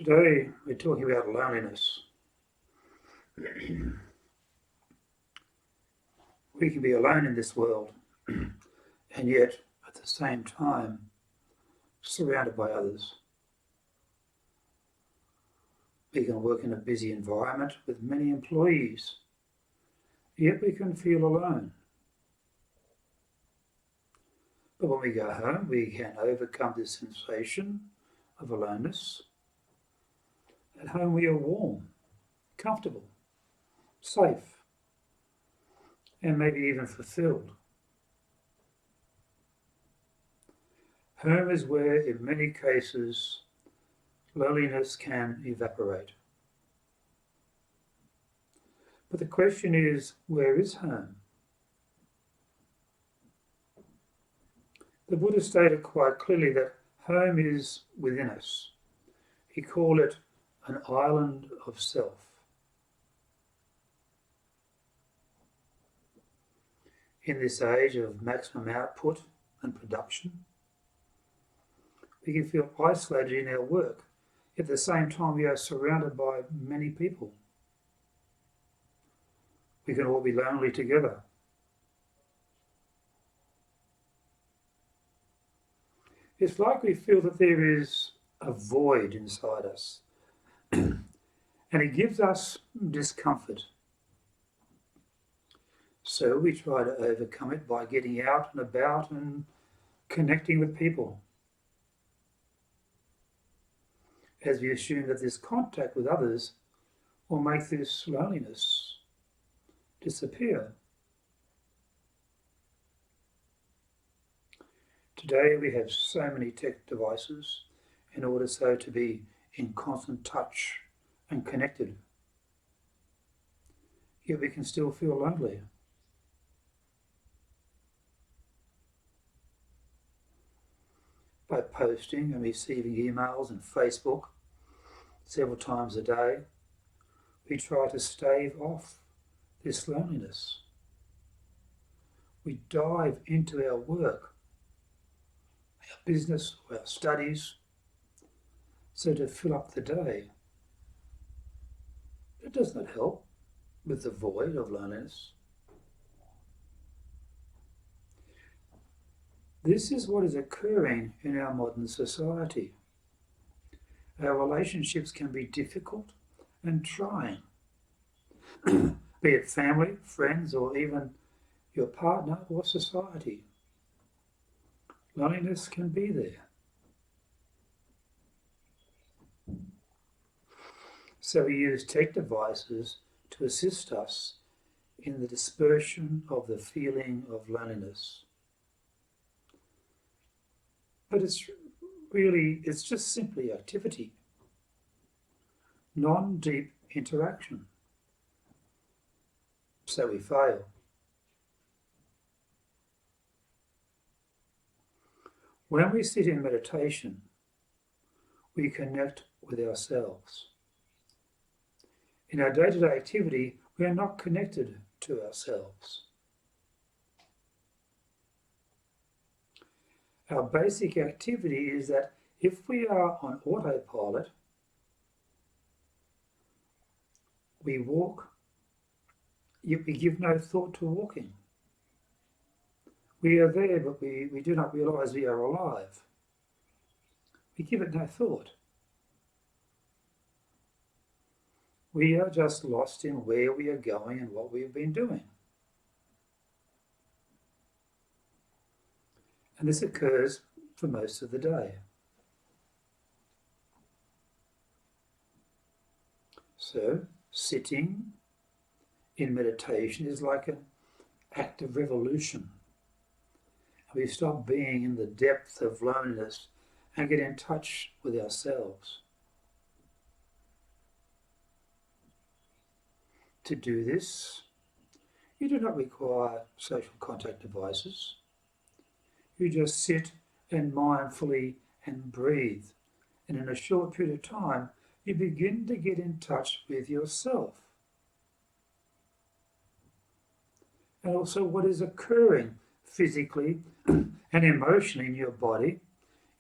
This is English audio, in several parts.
Today we're talking about loneliness. We can be alone in this world and yet at the same time surrounded by others. We can work in a busy environment with many employees, yet we can feel alone. But when we go home, we can overcome this sensation of aloneness. At home we are warm, comfortable, safe, and maybe even fulfilled. Home is where, in many cases, loneliness can evaporate. But the question is, where is home? The Buddha stated quite clearly that home is within us. He called it an island of self. In this age of maximum output and production, we can feel isolated in our work. At the same time, we are surrounded by many people. We can all be lonely together. It's like we feel that there is a void inside us, and it gives us discomfort. So we try to overcome it by getting out and about and connecting with people, as we assume that this contact with others will make this loneliness disappear. Today we have so many tech devices in order so to be in constant touch and connected. Yet we can still feel lonely. By posting and receiving emails and Facebook several times a day, we try to stave off this loneliness. We dive into our work, our business, or our studies, so to fill up the day. It does not help with the void of loneliness. This is what is occurring in our modern society. Our relationships can be difficult and trying, be it family, friends, or even your partner or society. Loneliness can be there. So we use tech devices to assist us in the dispersion of the feeling of loneliness. But it's just simply activity, non-deep interaction. So we fail. When we sit in meditation, we connect with ourselves. In our day-to-day activity, we are not connected to ourselves. Our basic activity is that if we are on autopilot, we walk, yet we give no thought to walking. We are there, but we do not realize we are alive. We give it no thought. We are just lost in where we are going and what we have been doing. And this occurs for most of the day. So, sitting in meditation is like an act of revolution. We stop being in the depth of loneliness and get in touch with ourselves. To do this, you do not require social contact devices. You just sit and mindfully and breathe. And in a short period of time, you begin to get in touch with yourself. And also what is occurring physically and emotionally in your body,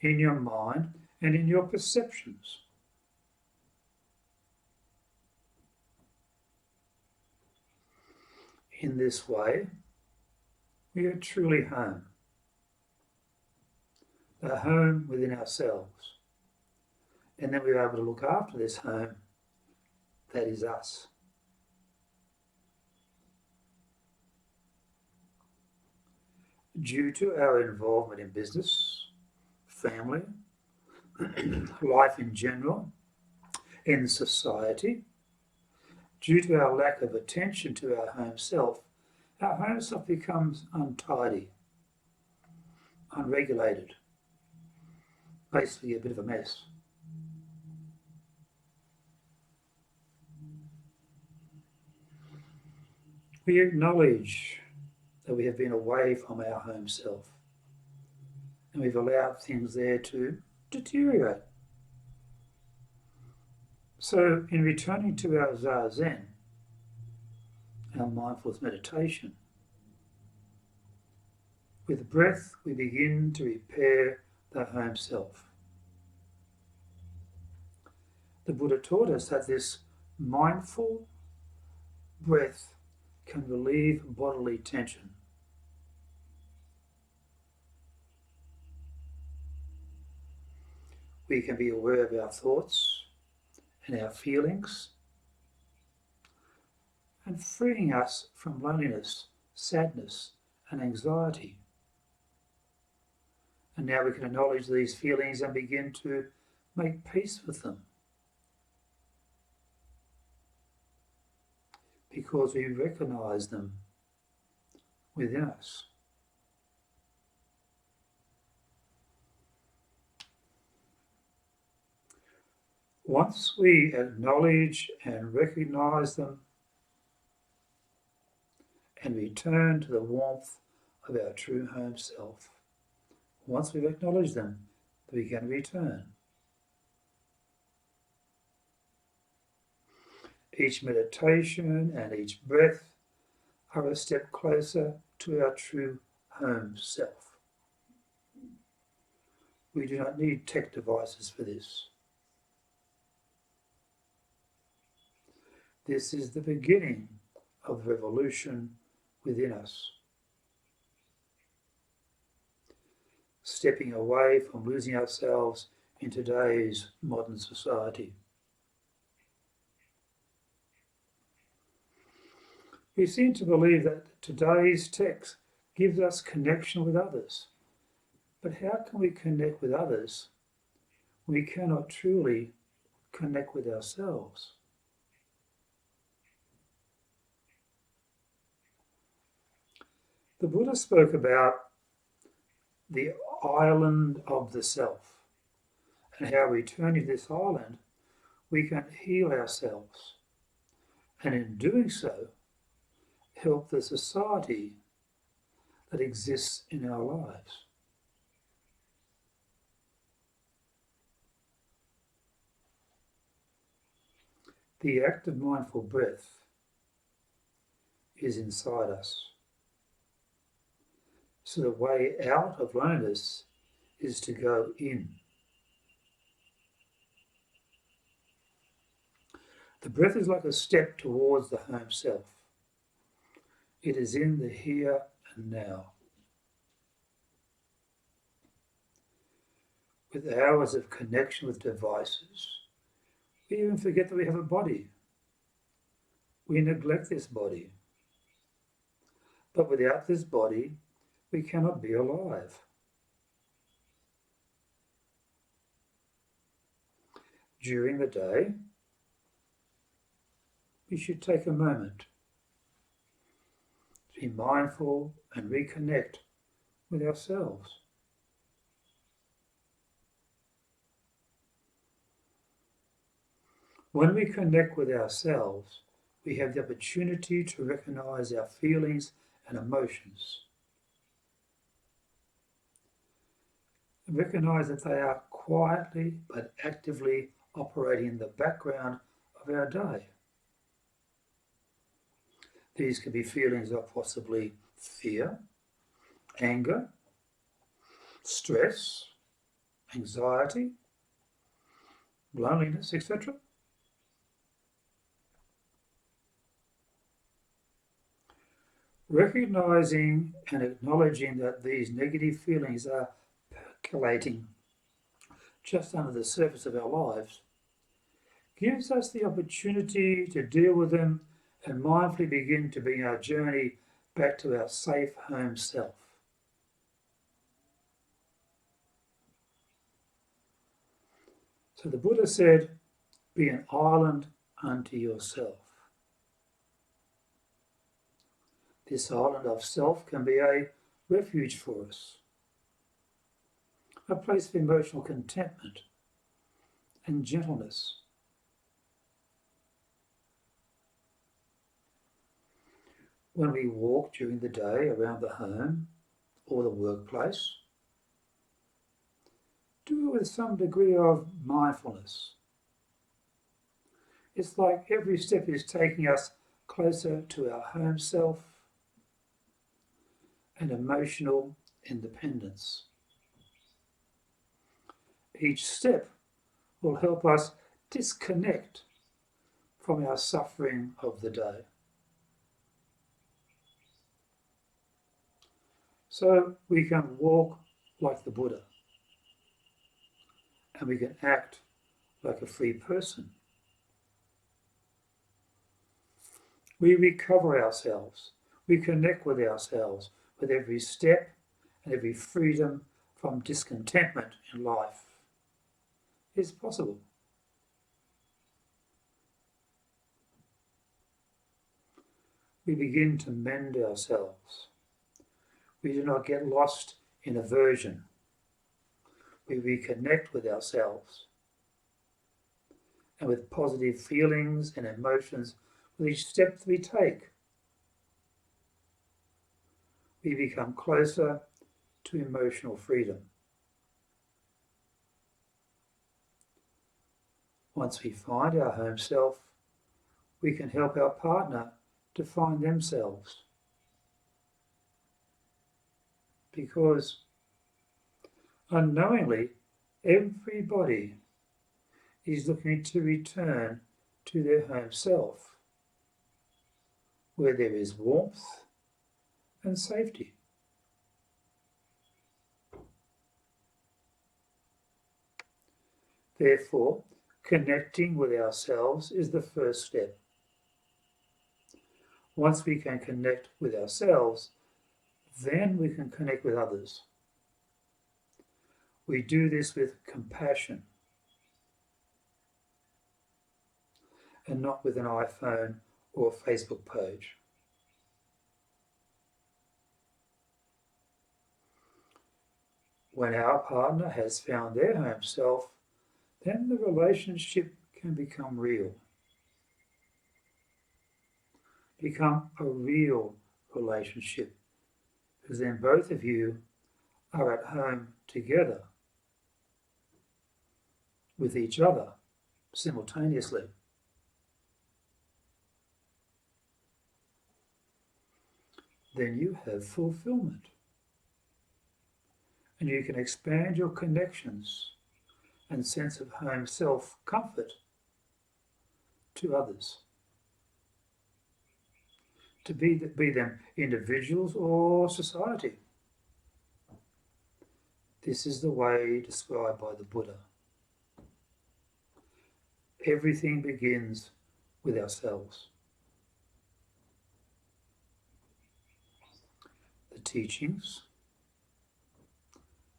in your mind, and in your perceptions. In this way, we are truly home, a home within ourselves, and then we're able to look after this home that is us. Due to our involvement in business, family, life in general, in society, due to our lack of attention to our home self becomes untidy, unregulated, basically a bit of a mess. We acknowledge that we have been away from our home self and we've allowed things there to deteriorate. So, in returning to our Zazen, our mindfulness meditation, with breath we begin to repair the home self. The Buddha taught us that this mindful breath can relieve bodily tension. We can be aware of our thoughts and our feelings, and freeing us from loneliness, sadness, and anxiety. And now we can acknowledge these feelings and begin to make peace with them, because we recognize them within us. Once we acknowledge and recognize them and return to the warmth of our true home self, once we've acknowledged them, we can return. Each meditation and each breath are a step closer to our true home self. We do not need tech devices for this. This is the beginning of revolution within us. Stepping away from losing ourselves in today's modern society. We seem to believe that today's text gives us connection with others. But how can we connect with others when we cannot truly connect with ourselves? The Buddha spoke about the island of the self and how returning to this island we can heal ourselves, and in doing so help the society that exists in our lives. The act of mindful breath is inside us. So the way out of loneliness is to go in. The breath is like a step towards the home self. It is in the here and now. With hours of connection with devices, we even forget that we have a body. We neglect this body. But without this body, we cannot be alive. During the day, we should take a moment to be mindful and reconnect with ourselves. When we connect with ourselves, we have the opportunity to recognize our feelings and emotions. And recognize that they are quietly but actively operating in the background of our day. These could be feelings of possibly fear, anger, stress, anxiety, loneliness, etc. Recognizing and acknowledging that these negative feelings are percolating just under the surface of our lives gives us the opportunity to deal with them and mindfully begin to begin our journey back to our safe home self. So the Buddha said, be an island unto yourself. This island of self can be a refuge for us, a place of emotional contentment and gentleness. When we walk during the day around the home or the workplace, do it with some degree of mindfulness. It's like every step is taking us closer to our home self and emotional independence. Each step will help us disconnect from our suffering of the day. So we can walk like the Buddha, and we can act like a free person. We recover ourselves. We connect with ourselves with every step and every freedom from discontentment in life. It's possible. We begin to mend ourselves. We do not get lost in aversion. We reconnect with ourselves and with positive feelings and emotions with each step that we take. We become closer to emotional freedom. Once we find our home self, we can help our partner to find themselves. Because unknowingly, everybody is looking to return to their home self, where there is warmth and safety. Therefore, connecting with ourselves is the first step. Once we can connect with ourselves, then we can connect with others. We do this with compassion and not with an iPhone or a Facebook page. When our partner has found their home self, then the relationship can become real. Become a real relationship, because then both of you are at home together with each other simultaneously. Then you have fulfillment. And you can expand your connections and sense of home self comfort to others. To be them individuals or society. This is the way described by the Buddha. Everything begins with ourselves. The teachings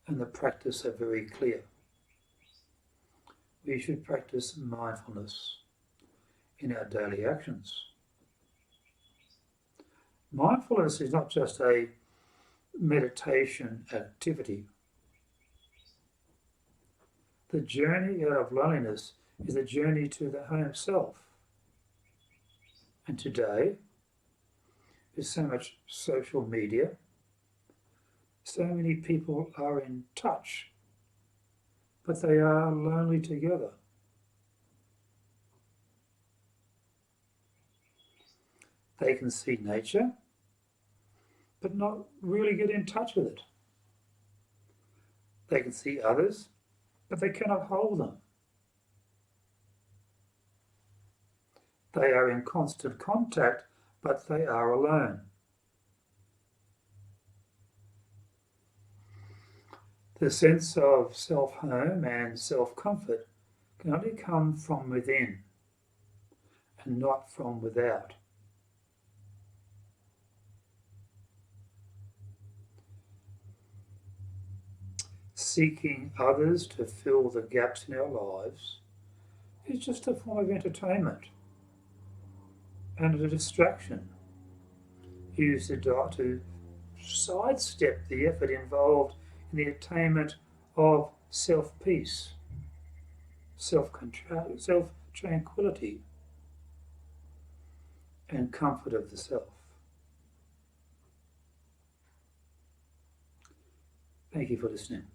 and the practice are very clear. We should practice mindfulness in our daily actions. Mindfulness is not just a meditation activity. The journey out of loneliness is a journey to the home self. And today, with so much social media, so many people are in touch, but they are lonely together. They can see nature, but not really get in touch with it. They can see others, but they cannot hold them. They are in constant contact, but they are alone. The sense of self-home and self-comfort can only come from within and not from without. Seeking others to fill the gaps in our lives is just a form of entertainment and a distraction used to sidestep the effort involved in the attainment of self-peace, self-control, self-tranquility, and comfort of the self. Thank you for listening.